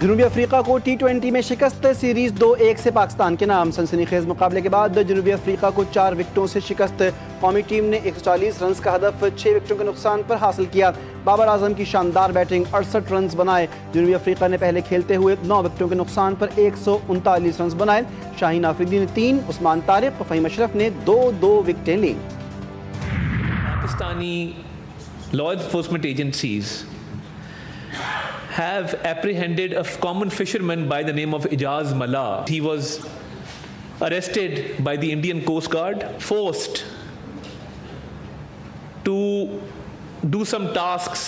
جنوبی افریقہ کو T20 میں شکست، سیریز 2-1 سے پاکستان کے نام۔ سنسنی خیز مقابلے کے بعد جنوبی افریقہ کو 4 وکٹوں سے شکست، قومی ٹیم نے 140 رنز کا ہدف 6 وکٹوں کے نقصان پر حاصل کیا۔ بابر اعظم کی شاندار بیٹنگ، 68 رنز بنائے۔ جنوبی افریقہ نے پہلے کھیلتے ہوئے 9 وکٹوں کے نقصان پر 139 رنز بنائے۔ شاہین آفریدی نے 3، عثمان طارق و فہیم اشرف نے 2 وکٹیں لیں۔ Pakistani law enforcement agencies have apprehended a common fisherman by the name of Ijaz Mallah. He was arrested by the Indian Coast Guard, forced to do some tasks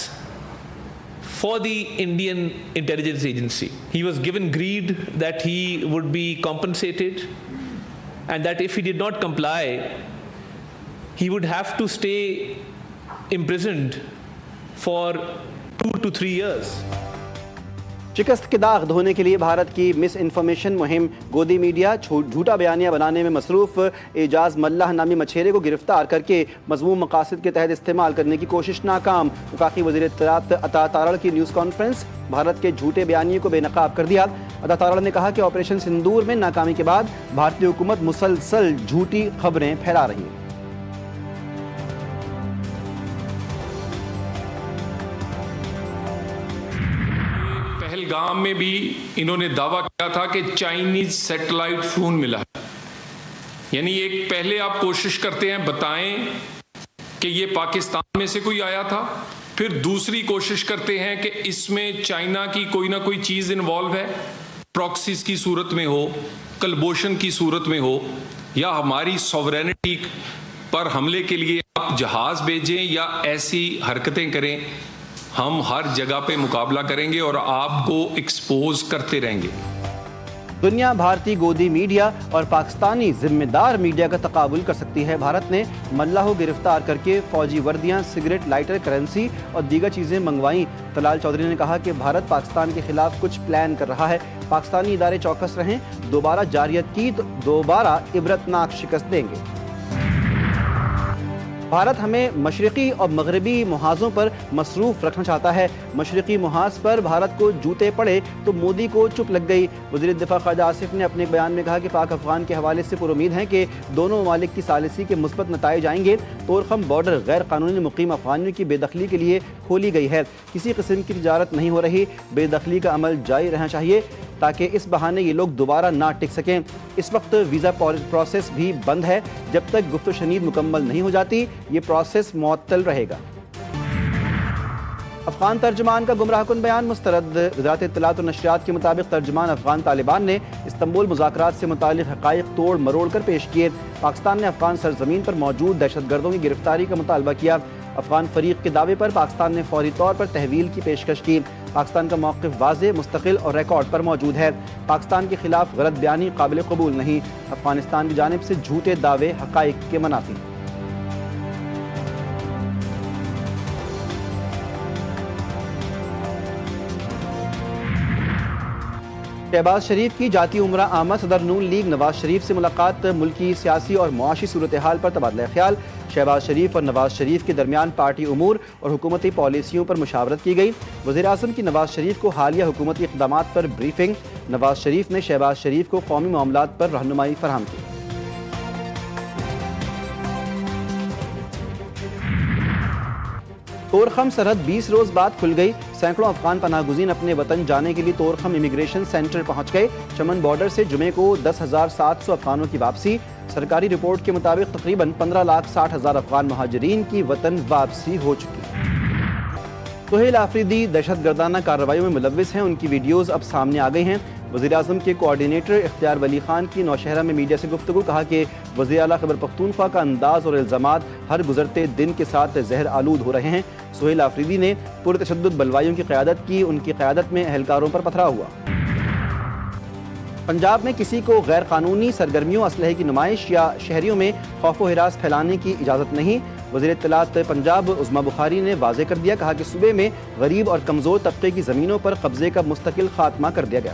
for the Indian intelligence agency. He was given greed that he would be compensated and that if he did not comply, he would have to stay imprisoned for 2 to 3 years. شکست کے داغ دھونے کے لیے بھارت کی مس information مہم، گودی media جھوٹا بیانیہ بنانے میں مصروف۔ اعجاز ملہ نامی مچھیرے کو گرفتار کر کے مذموم مقاصد کے تحت استعمال کرنے کی کوشش ناکام۔ وفاقی وزیر اطلاعات عطا تارڑ کی نیوز کانفرنس، بھارت کے جھوٹے بیانیے کو بے نقاب کر دیا۔ عطا تارڑ نے کہا کہ آپریشن سندور میں ناکامی کے بعد بھارتی حکومت مسلسل جھوٹی خبریں پھیلا رہی ہے۔ پہلگام میں بھی انہوں نے دعویٰ کیا تھا کہ چائنیز سیٹلائٹ فون ملا ہے، یعنی ایک پہلے آپ کوشش کرتے ہیں بتائیں کہ یہ پاکستان میں سے کوئی آیا تھا، پھر دوسری کوشش کرتے ہیں کہ اس میں چائنا کی کوئی نہ کوئی چیز انوالو ہے، پراکسیز کی صورت میں ہو، کلبوشن کی صورت میں ہو، یا ہماری سوورینٹی پر حملے کے لیے آپ جہاز بھیجیں یا ایسی حرکتیں کریں۔ ہم ہر جگہ پہ مقابلہ کریں گے اور آپ کو ایکسپوز کرتے رہیں گے۔ دنیا بھارتی گودی میڈیا اور پاکستانی ذمہ دار میڈیا کا تقابل کر سکتی ہے۔ بھارت نے ملہ کو گرفتار کر کے فوجی وردیاں، سگریٹ، لائٹر، کرنسی اور دیگر چیزیں منگوائیں۔ طلال چودھری نے کہا کہ بھارت پاکستان کے خلاف کچھ پلان کر رہا ہے۔ پاکستانی ادارے چوکس رہیں، دوبارہ جارحیت کی تو دوبارہ عبرتناک شکست دیں گے۔ بھارت ہمیں مشرقی اور مغربی محاذوں پر مصروف رکھنا چاہتا ہے۔ مشرقی محاذ پر بھارت کو جوتے پڑے تو مودی کو چپ لگ گئی۔ وزیر دفاع خواجہ آصف نے اپنے ایک بیان میں کہا کہ پاک افغان کے حوالے سے پر امید ہیں کہ دونوں ممالک کی ثالثی کے مثبت نتائج آئیں گے۔ طورخم بارڈر غیر قانونی مقیم افغانیوں کی بے دخلی کے لیے کھولی گئی ہے۔ کسی قسم کی تجارت نہیں ہو رہی، بے دخلی کا عمل جاری رہنا چاہیے تاکہ اس بہانے یہ لوگ دوبارہ نہ ٹک سکیں۔ اس وقت ویزا پروسیس بھی بند ہے، جب تک گفت و شنید مکمل نہیں ہو جاتی یہ پروسیس معطل رہے گا۔ افغان ترجمان کا گمراہ کن بیان مسترد۔ وزارت اطلاعات و نشریات کے مطابق ترجمان افغان طالبان نے استنبول مذاکرات سے متعلق حقائق توڑ مروڑ کر پیش کیے۔ پاکستان نے افغان سرزمین پر موجود دہشت گردوں کی گرفتاری کا مطالبہ کیا۔ افغان فریق کے دعوے پر پاکستان نے فوری طور پر تحویل کی پیشکش کی۔ پاکستان کا موقف واضح، مستقل اور ریکارڈ پر موجود ہے۔ پاکستان کے خلاف غلط بیانی قابل قبول نہیں۔ افغانستان کی جانب سے جھوٹے دعوے حقائق کے منافی۔ شہباز شریف کی جاتی عمرہ آمد، صدر نون لیگ نواز شریف سے ملاقات، ملکی سیاسی اور معاشی صورتحال پر تبادلہ خیال۔ شہباز شریف اور نواز شریف کے درمیان پارٹی امور اور حکومتی پالیسیوں پر مشاورت کی گئی۔ وزیر اعظم کی نواز شریف کو حالیہ حکومتی اقدامات پر بریفنگ، نواز شریف نے شہباز شریف کو قومی معاملات پر رہنمائی فراہم کی۔ طورخم سرحد 20 روز بعد کھل گئی۔ سینکڑوں افغان پناہ گزین اپنے وطن جانے کے لیے طورخم امیگریشن سینٹر پہنچ گئے۔ چمن بارڈر سے جمعے کو 10,700 افغانوں کی واپسی۔ سرکاری رپورٹ کے مطابق تقریباً 15,60,000 افغان مہاجرین کی وطن واپسی ہو چکی۔ سہیل آفریدی دہشت گردانہ کارروائیوں میں ملوث ہیں، ان کی ویڈیوز اب سامنے آ گئی ہیں۔ وزیر اعظم کے کوآرڈینیٹر اختیار ولی خان کی نوشہرہ میں میڈیا سے گفتگو، کہا کہ وزیر اعلیٰ خیبر پختونخوا کا انداز اور الزامات ہر گزرتے دن کے ساتھ زہر آلود ہو رہے ہیں۔ سہیل آفریدی نے پرتشدد بلوائیوں کی قیادت کی، ان کی قیادت میں اہلکاروں پر پتھرا ہوا۔ پنجاب میں کسی کو غیر قانونی سرگرمیوں، اسلحے کی نمائش یا شہریوں میں خوف و ہراس پھیلانے کی اجازت نہیں۔ وزیر اطلاعات پنجاب عظمیٰ بخاری نے واضح کر دیا، کہا کہ صوبے میں غریب اور کمزور طبقے کی زمینوں پر قبضے کا مستقل خاتمہ کر دیا گیا۔